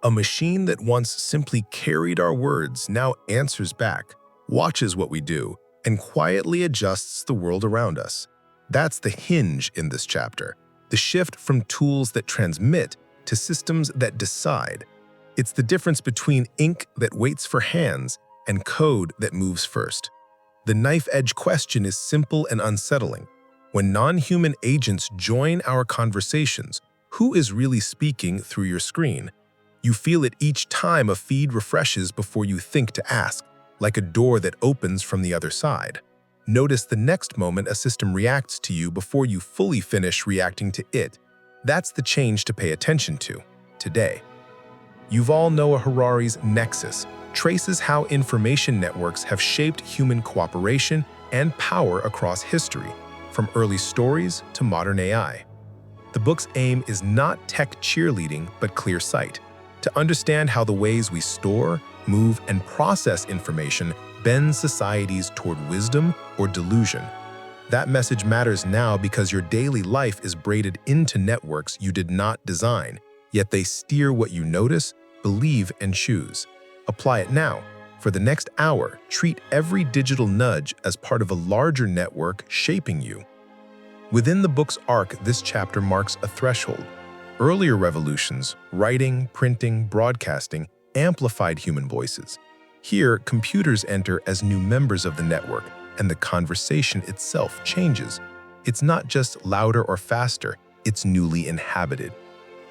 A machine that once simply carried our words now answers back, watches what we do, and quietly adjusts the world around us. That's the hinge in this chapter, the shift from tools that transmit to systems that decide. It's the difference between ink that waits for hands and code that moves first. The knife-edge question is simple and unsettling. When non-human agents join our conversations, who is really speaking through your screen? You feel it each time a feed refreshes before you think to ask, like a door that opens from the other side. Notice the next moment a system reacts to you before you fully finish reacting to it. That's the change to pay attention to today. Yuval Noah Harari's Nexus traces how information networks have shaped human cooperation and power across history, from early stories to modern AI. The book's aim is not tech cheerleading, but clear sight, to understand how the ways we store, move, and process information bend societies toward wisdom or delusion. That message matters now because your daily life is braided into networks you did not design, yet they steer what you notice, believe, and choose. Apply it now. For the next hour, treat every digital nudge as part of a larger network shaping you. Within the book's arc, this chapter marks a threshold. Earlier revolutions, writing, printing, broadcasting, amplified human voices. Here, computers enter as new members of the network, and the conversation itself changes. It's not just louder or faster, it's newly inhabited.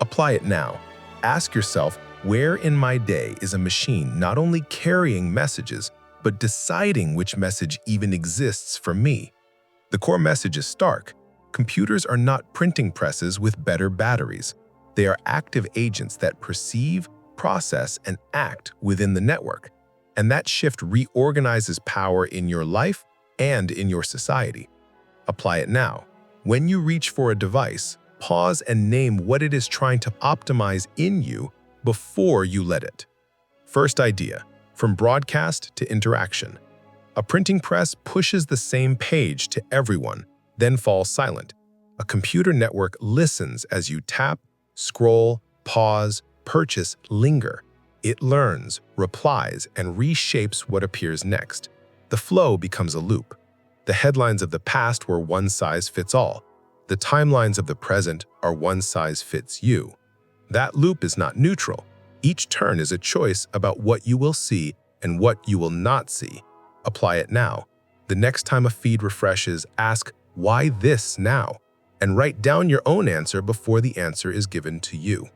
Apply it now. Ask yourself, where in my day is a machine not only carrying messages, but deciding which message even exists for me? The core message is stark. Computers are not printing presses with better batteries. They are active agents that perceive, process, and act within the network. And that shift reorganizes power in your life and in your society. Apply it now. When you reach for a device, pause and name what it is trying to optimize in you before you let it. First idea, from broadcast to interaction. A printing press pushes the same page to everyone, then falls silent. A computer network listens as you tap, scroll, pause, purchase, linger. It learns, replies, and reshapes what appears next. The flow becomes a loop. The headlines of the past were one size fits all. The timelines of the present are one size fits you. That loop is not neutral. Each turn is a choice about what you will see and what you will not see. Apply it now. The next time a feed refreshes, ask, why this now? And write down your own answer before the answer is given to you.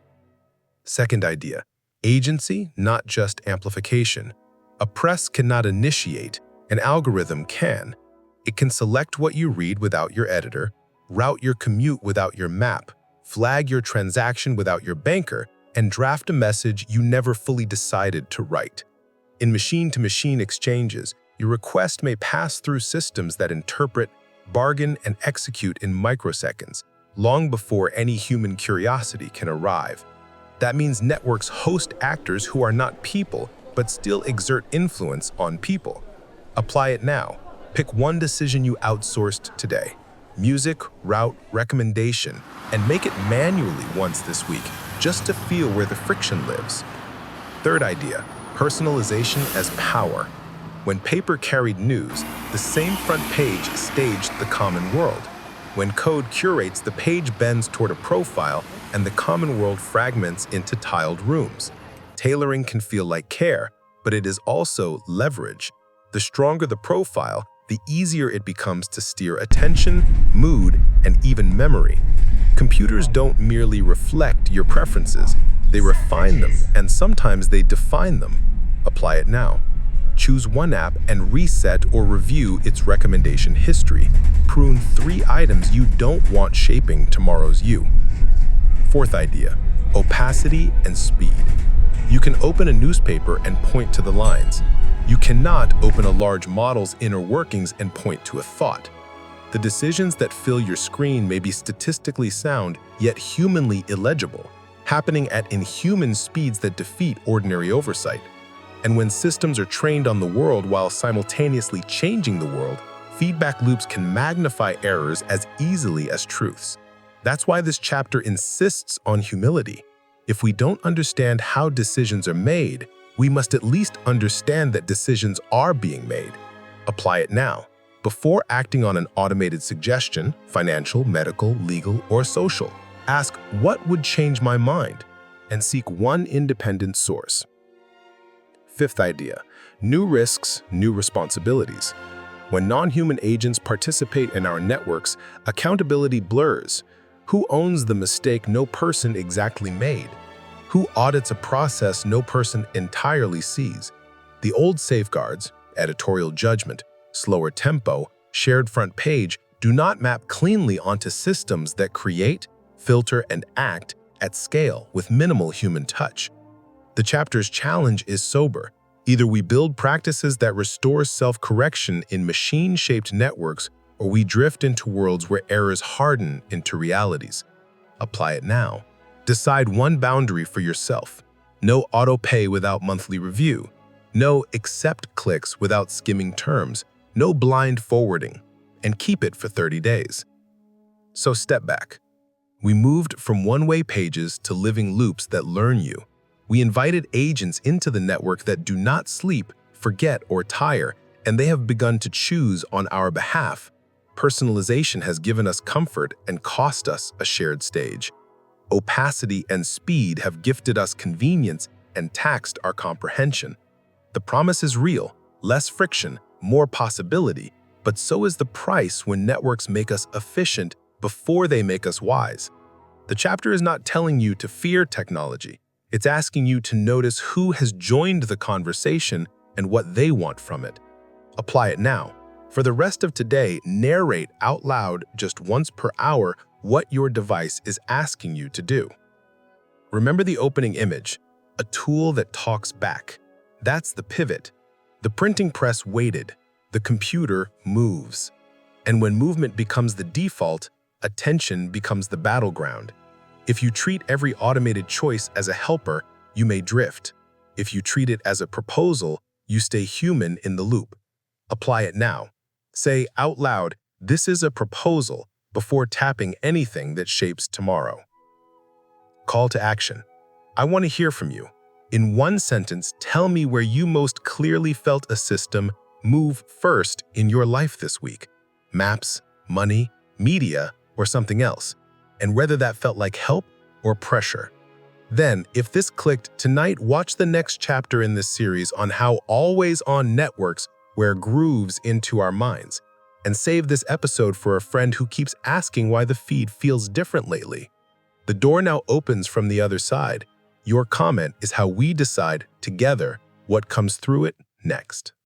Second idea, agency, not just amplification. A press cannot initiate, an algorithm can. It can select what you read without your editor, route your commute without your map, flag your transaction without your banker, and draft a message you never fully decided to write. In machine-to-machine exchanges, your request may pass through systems that interpret, bargain, and execute in microseconds, long before any human curiosity can arrive. That means networks host actors who are not people, but still exert influence on people. Apply it now. Pick one decision you outsourced today. Music, route, recommendation, and make it manually once this week, just to feel where the friction lives. Third idea, personalization as power. When paper carried news, the same front page staged the common world. When code curates, the page bends toward a profile, and the common world fragments into tiled rooms. Tailoring can feel like care, but it is also leverage. The stronger the profile, the easier it becomes to steer attention, mood, and even memory. Computers don't merely reflect your preferences, they refine them, and sometimes they define them. Apply it now. Choose one app and reset or review its recommendation history. Prune 3 items you don't want shaping tomorrow's you. Fourth idea, opacity and speed. You can open a newspaper and point to the lines. You cannot open a large model's inner workings and point to a thought. The decisions that fill your screen may be statistically sound, yet humanly illegible, happening at inhuman speeds that defeat ordinary oversight. And when systems are trained on the world while simultaneously changing the world, feedback loops can magnify errors as easily as truths. That's why this chapter insists on humility. If we don't understand how decisions are made, we must at least understand that decisions are being made. Apply it now. Before acting on an automated suggestion, financial, medical, legal, or social, ask, what would change my mind? And seek one independent source. Fifth idea, new risks, new responsibilities. When non-human agents participate in our networks, accountability blurs. Who owns the mistake no person exactly made? Who audits a process no person entirely sees? The old safeguards, editorial judgment, slower tempo, shared front page, do not map cleanly onto systems that create, filter, and act at scale with minimal human touch. The chapter's challenge is sober. Either we build practices that restore self-correction in machine-shaped networks, or we drift into worlds where errors harden into realities. Apply it now. Decide one boundary for yourself. No auto-pay without monthly review. No accept clicks without skimming terms. No blind forwarding. And keep it for 30 days. So step back. We moved from one-way pages to living loops that learn you. We invited agents into the network that do not sleep, forget, or tire, and they have begun to choose on our behalf. Personalization has given us comfort and cost us a shared stage. Opacity and speed have gifted us convenience and taxed our comprehension. The promise is real, less friction, more possibility, but so is the price when networks make us efficient before they make us wise. The chapter is not telling you to fear technology. It's asking you to notice who has joined the conversation and what they want from it. Apply it now. For the rest of today, narrate out loud just once per hour what your device is asking you to do. Remember the opening image, a tool that talks back. That's the pivot. The printing press waited. The computer moves. And when movement becomes the default, attention becomes the battleground. If you treat every automated choice as a helper, you may drift. If you treat it as a proposal, you stay human in the loop. Apply it now. Say out loud, "This is a proposal," before tapping anything that shapes tomorrow. Call to action. I want to hear from you. In one sentence, tell me where you most clearly felt a system move first in your life this week. Maps, money, media, or something else. And whether that felt like help or pressure. Then, if this clicked, tonight watch the next chapter in this series on how always-on networks wear grooves into our minds. And save this episode for a friend who keeps asking why the feed feels different lately. The door now opens from the other side. Your comment is how we decide together what comes through it next.